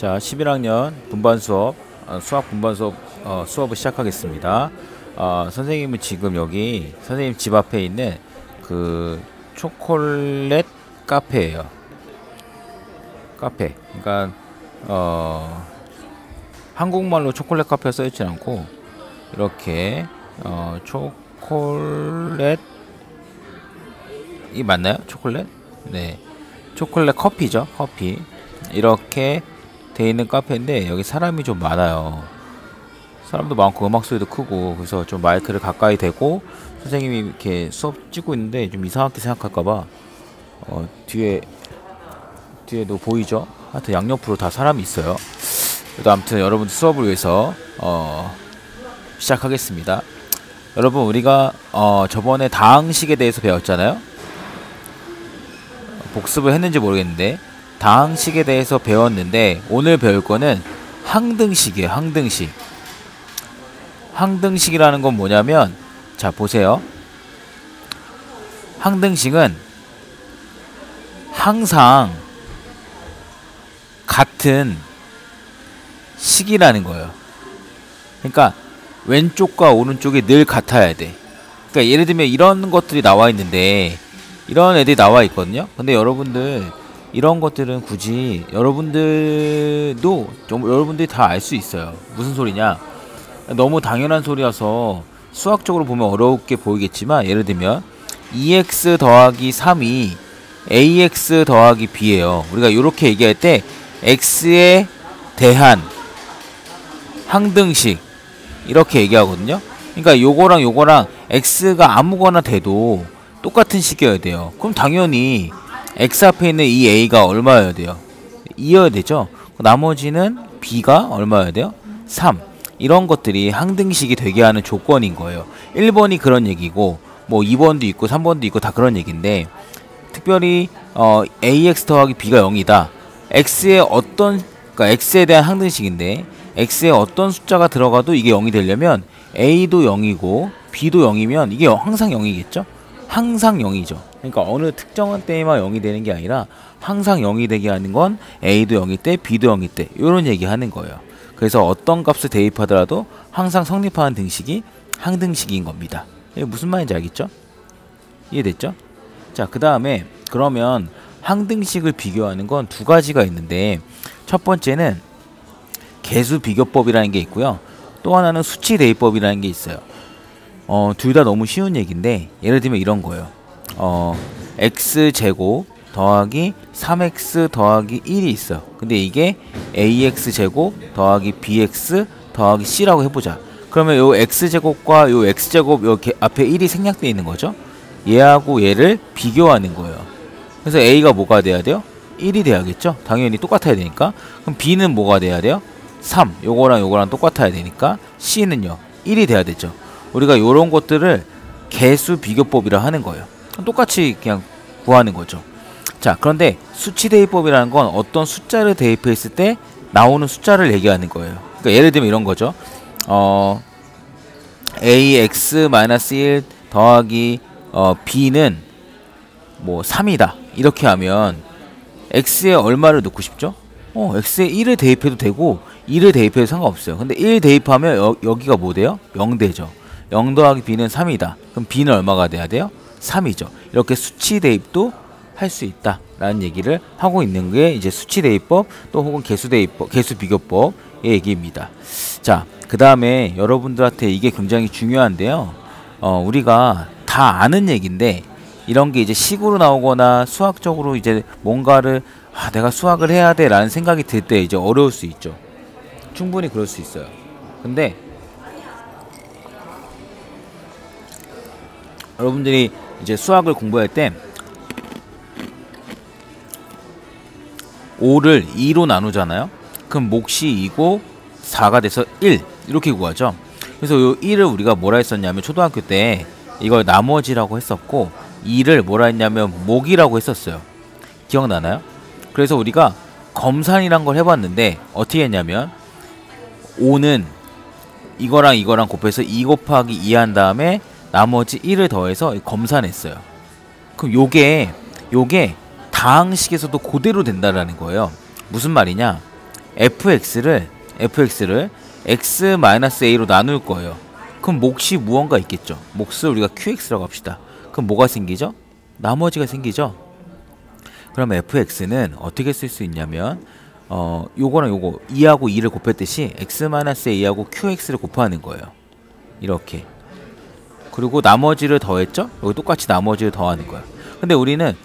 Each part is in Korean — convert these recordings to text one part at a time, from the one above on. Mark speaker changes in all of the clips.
Speaker 1: 자, 11학년 분반 수업, 수학 분반 수업, 수업을 시작하겠습니다. 선생님은 지금 여기 선생님 집 앞에 있는 그 초콜릿 카페예요. 카페. 그러니까 한국말로 초콜릿 카페가 써있지 않고 이렇게 초콜릿 이 맞나요? 초콜릿? 네. 초콜릿 커피죠. 커피. 이렇게 돼 있는 카페인데 여기 사람이 좀 많아요. 사람도 많고 음악 소리도 크고, 그래서 좀 마이크를 가까이 대고 선생님이 이렇게 수업 찍고 있는데 좀 이상하게 생각할까봐 뒤에 너 보이죠? 하여튼 양옆으로 다 사람이 있어요. 그래도 아무튼 여러분들 수업을 위해서 시작하겠습니다. 여러분, 우리가 저번에 다항식에 대해서 배웠잖아요. 복습을 했는지 모르겠는데 다항식에 대해서 배웠는데 오늘 배울 거는 항등식이에요. 항등식. 항등식이라는 건 뭐냐면, 자 보세요. 항등식은 항상 같은 식이라는 거예요. 그러니까 왼쪽과 오른쪽이 늘 같아야 돼. 그러니까 예를 들면 이런 것들이 나와 있는데, 이런 애들이 나와 있거든요. 근데 여러분들 이런 것들은 굳이 여러분들도 좀 여러분들이 다 알 수 있어요. 무슨 소리냐? 너무 당연한 소리여서 수학적으로 보면 어렵게 보이겠지만, 예를 들면 2x 더하기 3이 ax 더하기 b예요. 우리가 이렇게 얘기할 때 x에 대한 항등식 이렇게 얘기하거든요. 그러니까 요거랑 x가 아무거나 돼도 똑같은 식이어야 돼요. 그럼 당연히 x 앞에 있는 이 a가 얼마여야 돼요? 2여야 되죠. 나머지는 b가 얼마여야 돼요? 3. 이런 것들이 항등식이 되게 하는 조건인 거예요. 1번이 그런 얘기고, 뭐 2번도 있고 3번도 있고 다 그런 얘기인데, 특별히 ax 더하기 b가 0이다. x에 그러니까 x에 대한 항등식인데 x에 어떤 숫자가 들어가도 이게 0이 되려면 a도 0이고 b도 0이면 이게 항상 0이겠죠? 항상 0이죠. 그러니까 어느 특정한 때에만 0이 되는 게 아니라 항상 0이 되게 하는 건 a도 0일 때, b도 0일 때, 이런 얘기 하는 거예요. 그래서 어떤 값을 대입하더라도 항상 성립하는 등식이 항등식인 겁니다. 이게 무슨 말인지 알겠죠? 이해됐죠? 자, 그 다음에 그러면 항등식을 비교하는 건 두 가지가 있는데, 첫 번째는 개수 비교법이라는 게 있고요. 또 하나는 수치 대입법이라는 게 있어요. 둘 다 너무 쉬운 얘기인데, 예를 들면 이런 거예요. x제곱 더하기 3x 더하기 1이 있어요. 근데 이게 ax제곱 더하기 bx 더하기 c라고 해보자. 그러면 요 x제곱과 요 x제곱 요 앞에 1이 생략되어 있는 거죠. 얘하고 얘를 비교하는 거예요. 그래서 a가 뭐가 돼야 돼요? 1이 돼야겠죠. 당연히 똑같아야 되니까. 그럼 b는 뭐가 돼야 돼요? 3. 요거랑 똑같아야 되니까 c는요 1이 돼야 되죠. 우리가 요런 것들을 개수 비교법이라 하는 거예요. 똑같이 그냥 구하는 거죠. 자, 그런데 수치 대입법이라는 건 어떤 숫자를 대입했을 때 나오는 숫자를 얘기하는 거예요. 그러니까 예를 들면 이런 거죠. ax-1 더하기 b는 뭐 3이다. 이렇게 하면 x에 얼마를 넣고 싶죠? x에 1을 대입해도 되고 2를 대입해도 상관없어요. 근데 1 대입하면 여기가 뭐 돼요? 0 되죠. 0 더하기 b는 3이다. 그럼 b는 얼마가 돼야 돼요? 3이죠. 이렇게 수치 대입도 할 수 있다 라는 얘기를 하고 있는 게 이제 수치 대입법, 또 혹은 개수 대입법, 개수 비교법의 얘기입니다. 자, 그 다음에 여러분들한테 이게 굉장히 중요한데요. 우리가 다 아는 얘기인데, 이런 게 이제 식으로 나오거나 수학적으로 이제 뭔가를 내가 수학을 해야 돼 라는 생각이 들 때 이제 어려울 수 있죠. 충분히 그럴 수 있어요. 근데 여러분들이 이제 수학을 공부할 때 5를 2로 나누잖아요. 그럼 몫이 2고 4가 돼서 1 이렇게 구하죠. 그래서 요 1을 우리가 뭐라 했었냐면, 초등학교 때 이걸 나머지라고 했었고 2를 뭐라 했냐면 몫이라고 했었어요. 기억나나요? 그래서 우리가 검산이란 걸 해봤는데 어떻게 했냐면, 5는 이거랑 곱해서 2 곱하기 2 한 다음에 나머지 1을 더해서 검산했어요. 그럼 요게 다항식에서도 그대로 된다라는 거예요. 무슨 말이냐? fx를 x-a로 나눌 거예요. 그럼 몫이 무언가 있겠죠. 몫을 우리가 qx라고 합시다. 그럼 뭐가 생기죠? 나머지가 생기죠. 그럼 fx는 어떻게 쓸 수 있냐면 요거랑 요거 2하고 2를 곱했듯이 x-a하고 qx를 곱하는 거예요. 이렇게. 그리고 나머지를 더했죠? 여기 똑같이 나머지를 더하는 거야. 근데 우리는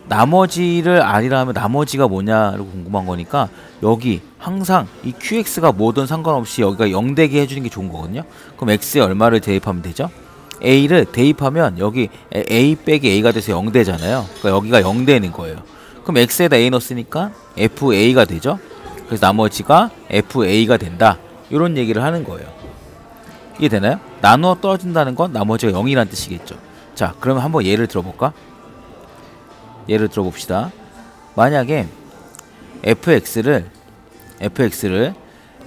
Speaker 1: 나머지를 r이라 하면 나머지가 뭐냐고 궁금한 거니까 여기 항상 이 qx가 뭐든 상관없이 여기가 0되게 해주는 게 좋은 거거든요. 그럼 x에 얼마를 대입하면 되죠? a를 대입하면 여기 a 빼기 a가 돼서 0 되잖아요. 그러니까 여기가 0 되는 거예요. 그럼 x에다 a 넣었으니까 fa가 되죠. 그래서 나머지가 fa가 된다. 이런 얘기를 하는 거예요. 이해되나요? 나누어 떨어진다는 건 나머지가 0이라는 뜻이겠죠. 자, 그러면 한번 예를 들어볼까? 예를 들어봅시다. 만약에 fx를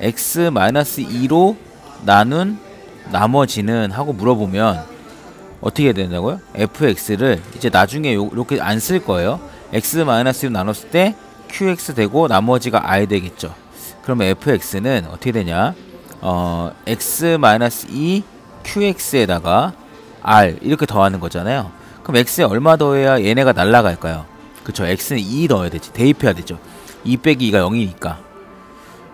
Speaker 1: x-2로 나눈 나머지는 하고 물어보면 어떻게 해야 된다고요? fx를 이제 나중에 이렇게 안 쓸 거예요. x-2로 나눴을 때 qx 되고 나머지가 r 되겠죠. 그러면 fx는 어떻게 되냐? x-2 qx에다가 r 이렇게 더하는 거잖아요. 그럼 x에 얼마 더해야 얘네가 날라갈까요? 그쵸, x는 2 넣어야 되지. 대입해야 되죠. 2 빼기 2가 0이니까.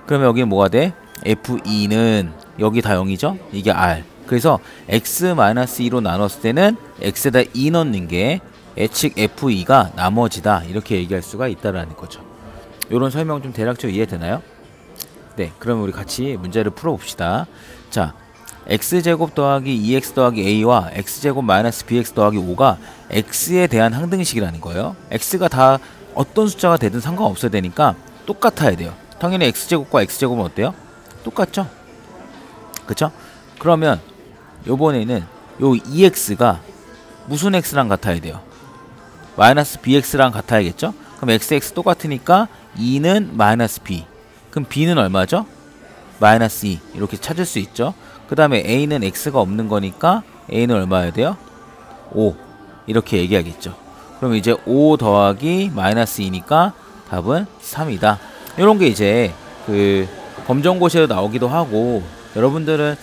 Speaker 1: 그러면 여기는 뭐가 돼? f2는 여기 다 0이죠? 이게 r. 그래서 x-2로 나눴을 때는 x에다 2 넣는 게 예측 f2가 나머지다. 이렇게 얘기할 수가 있다라는 거죠. 요런 설명 좀 대략적으로 이해되나요? 네, 그럼 우리 같이 문제를 풀어봅시다. 자, x제곱 더하기 2x 더하기 a와 x제곱 마이너스 bx 더하기 5가 x에 대한 항등식이라는 거예요. x가 다 어떤 숫자가 되든 상관없어야 되니까 똑같아야 돼요. 당연히 x제곱과 x제곱은 어때요? 똑같죠? 그쵸? 그러면 요번에는 요 2x가 무슨 x랑 같아야 돼요? 마이너스 bx랑 같아야겠죠? 그럼 x 똑같으니까 2는 마이너스 b. 그럼 b는 얼마죠? 마이너스 2. 이렇게 찾을 수 있죠? 그 다음에 a는 x가 없는 거니까 a는 얼마여야 돼요? 5. 이렇게 얘기하겠죠. 그럼 이제 5 더하기 마이너스 2니까 답은 3이다. 이런 게 이제 그 검정고시에도 나오기도 하고, 여러분들은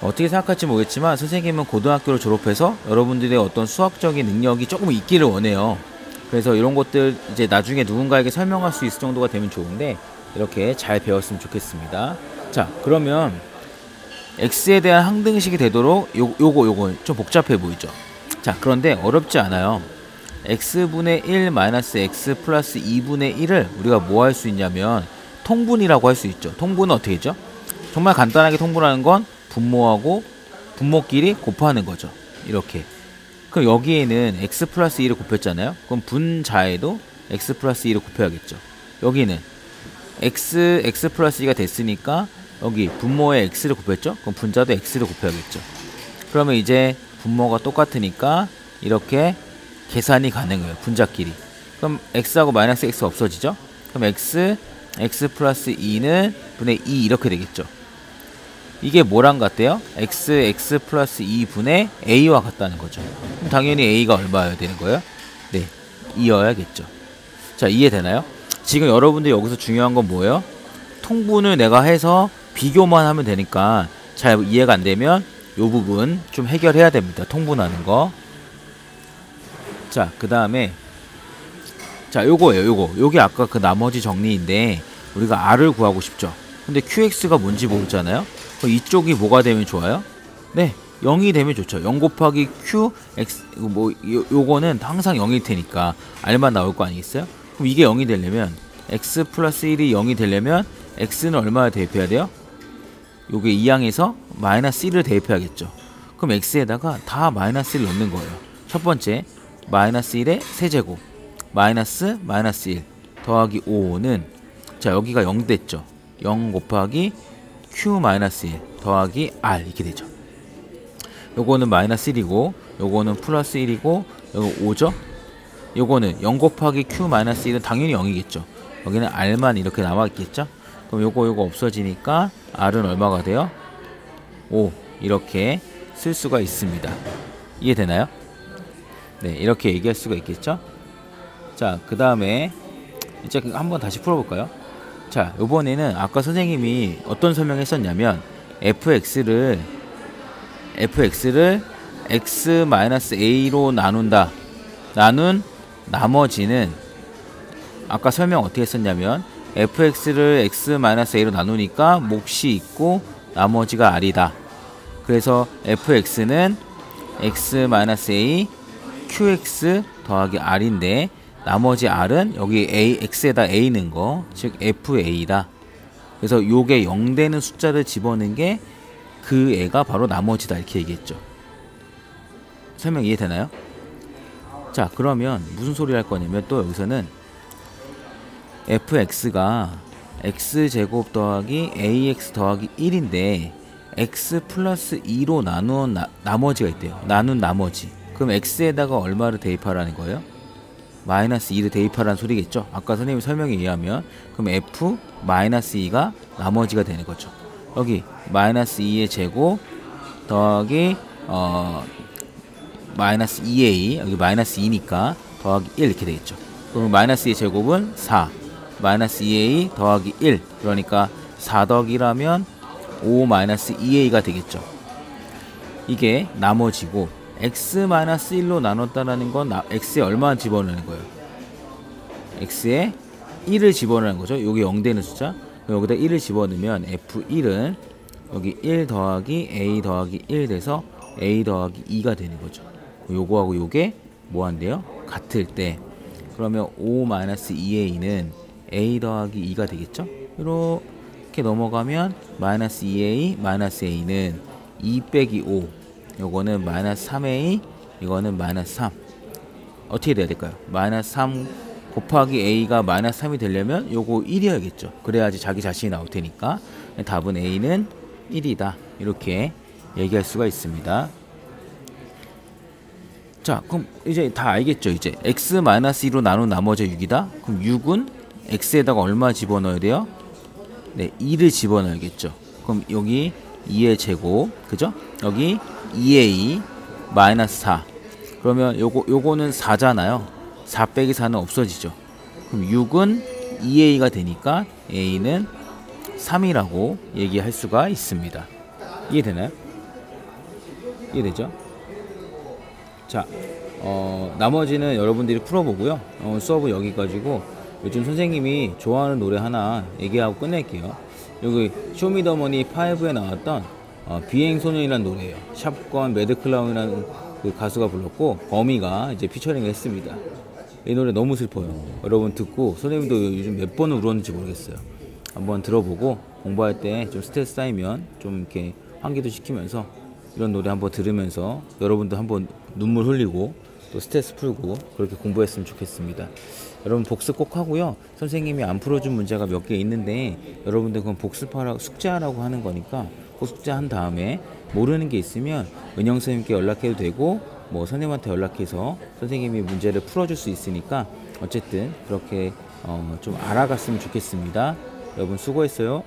Speaker 1: 어떻게 생각할지 모르겠지만 선생님은 고등학교를 졸업해서 여러분들의 어떤 수학적인 능력이 조금 있기를 원해요. 그래서 이런 것들 이제 나중에 누군가에게 설명할 수 있을 정도가 되면 좋은데 이렇게 잘 배웠으면 좋겠습니다. 자, 그러면 x에 대한 항등식이 되도록 요거 좀 복잡해 보이죠? 자, 그런데 어렵지 않아요. x분의 1 마이너스 x 플러스 2분의 1을 우리가 뭐 할 수 있냐면 통분이라고 할 수 있죠. 통분은 어떻게 했죠? 정말 간단하게 통분하는 건 분모하고 분모끼리 곱하는 거죠. 이렇게. 그럼 여기에는 x 플러스 2를 곱했잖아요. 그럼 분자에도 x 플러스 2를 곱해야겠죠. 여기는 x 플러스 2가 됐으니까 여기 분모에 x를 곱했죠. 그럼 분자도 x를 곱해야겠죠. 그러면 이제 분모가 똑같으니까 이렇게 계산이 가능해요. 분자끼리. 그럼 x하고 마이너스 x가 없어지죠. 그럼 x 플러스 2는 분의 2 이렇게 되겠죠. 이게 뭐랑 같대요? x 플러스 2분의 a와 같다는 거죠. 그럼 당연히 a가 얼마여야 되는 거예요? 네, 2여야겠죠. 자, 이해되나요? 지금 여러분들 여기서 중요한 건 뭐예요? 통분을 내가 해서 비교만 하면 되니까 잘 이해가 안 되면 요 부분 좀 해결해야 됩니다. 통분하는 거. 자, 그 다음에 자, 요거예요. 요게 아까 그 나머지 정리인데 우리가 r을 구하고 싶죠. 근데 qx가 뭔지 모르잖아요. 그럼 이쪽이 뭐가 되면 좋아요? 네, 0이 되면 좋죠. 0 곱하기 q x 요거는 항상 0일 테니까 r만 나올 거 아니겠어요? 그럼 이게 0이 되려면 x 플러스 1이 0이 되려면 x는 얼마에 대입해야 돼요? 요게 2항에서 마이너스 1을 대입해야겠죠. 그럼 x에다가 다 마이너스 1 넣는 거예요. 첫 번째 마이너스 1의 세제곱 마이너스 1 더하기 5는 자, 여기가 0 됐죠. 0 곱하기 q 마이너스 1 더하기 r 이렇게 되죠. 요거는 마이너스 1이고 요거는 플러스 1이고 요거 5죠. 요거는 0 곱하기 q 마이너스 1은 당연히 0이겠죠. 여기는 r만 이렇게 남아있겠죠. 그럼 요거 없어지니까 r은 얼마가 돼요? 5 이렇게 쓸 수가 있습니다. 이해되나요? 네, 이렇게 얘기할 수가 있겠죠. 자, 그 다음에 이제 한번 다시 풀어볼까요? 자, 요번에는 아까 선생님이 어떤 설명했었냐면 fx를 x-a로 나눈다. 나눈 나머지는 아까 설명 어떻게 했었냐면 fx를 x-a로 나누니까 몫이 있고 나머지가 r이다. 그래서 fx는 x-a qx 더하기 r인데 나머지 r은 여기 x에다 a 넣은 거, 즉 fa다. 그래서 요게 0 되는 숫자를 집어넣은 게 그 애가 바로 나머지다, 이렇게 얘기했죠. 설명 이해되나요? 자, 그러면 무슨 소리 할 거냐면 또 여기서는 fx가 x제곱 더하기 ax 더하기 1인데 x 플러스 2로 나눈 나머지가 있대요. 나눈 나머지. 그럼 x에다가 얼마를 대입하라는 거예요? 마이너스 2를 대입하라는 소리겠죠. 아까 선생님 설명에 의하면 그럼 f 마이너스 2가 나머지가 되는 거죠. 여기 마이너스 2의 제곱 더하기 마이너스 2a, 여기 마이너스 2니까 더하기 1 이렇게 되겠죠. 그럼 마이너스 2의 제곱은 4, 마이너스 2a 더하기 1, 그러니까 4 더하기라면 5 마이너스 2a가 되겠죠. 이게 나머지고 x-1로 나눴다라는 건 x에 얼마 집어넣는 거예요? x에 1을 집어넣는 거죠. 여기 0 되는 숫자. 여기다 1을 집어넣으면 f1은 여기 1 더하기 a 더하기 1 돼서 a 더하기 2가 되는 거죠. 요거하고 요게 뭐 한대요? 같을 때. 그러면 5 마이너스 2a는 a 더하기 2가 되겠죠. 이렇게 넘어가면 마이너스 2a 마이너스 a는 2 빼기 5, 요거는 마이너스 3a, 이거는 마이너스 3. 어떻게 돼야 될까요? 마이너스 3 곱하기 a가 마이너스 3이 되려면 요거 1이어야겠죠. 그래야지 자기 자신이 나올 테니까 답은 a는 1이다. 이렇게 얘기할 수가 있습니다. 자, 그럼 이제 다 알겠죠. 이제 x-2로 나눈 나머지 6이다. 그럼 6은 x에다가 얼마 집어넣어야 돼요? 네, 2를 집어넣어야겠죠. 그럼 여기 2의 제곱, 그죠? 여기 2a 마이너스 4. 그러면 요거는 4잖아요. 4 빼기 4는 없어지죠. 그럼 6은 2a가 되니까 a는 3이라고 얘기할 수가 있습니다. 이해되나요? 이해되죠? 자, 나머지는 여러분들이 풀어보고요. 수업은 여기까지고 요즘 선생님이 좋아하는 노래 하나 얘기하고 끝낼게요. 여기 쇼미더머니 5에 나왔던 비행소년이라는 노래예요. 샵건 매드클라운이라는 그 가수가 불렀고 거미가 이제 피처링을 했습니다. 이 노래 너무 슬퍼요. 여러분 듣고 선생님도 요즘 몇 번을 울었는지 모르겠어요. 한번 들어보고 공부할 때 좀 스트레스 쌓이면 좀 이렇게 환기도 시키면서 이런 노래 한번 들으면서 여러분도 한번 눈물 흘리고 또 스트레스 풀고 그렇게 공부했으면 좋겠습니다. 여러분 복습 꼭 하고요. 선생님이 안 풀어준 문제가 몇 개 있는데 여러분들 그건 복습하라고 숙제하라고 하는 거니까 그 숙제한 다음에 모르는 게 있으면 은영 선생님께 연락해도 되고 뭐 선생님한테 연락해서 선생님이 문제를 풀어줄 수 있으니까 어쨌든 그렇게 좀 알아갔으면 좋겠습니다. 여러분 수고했어요.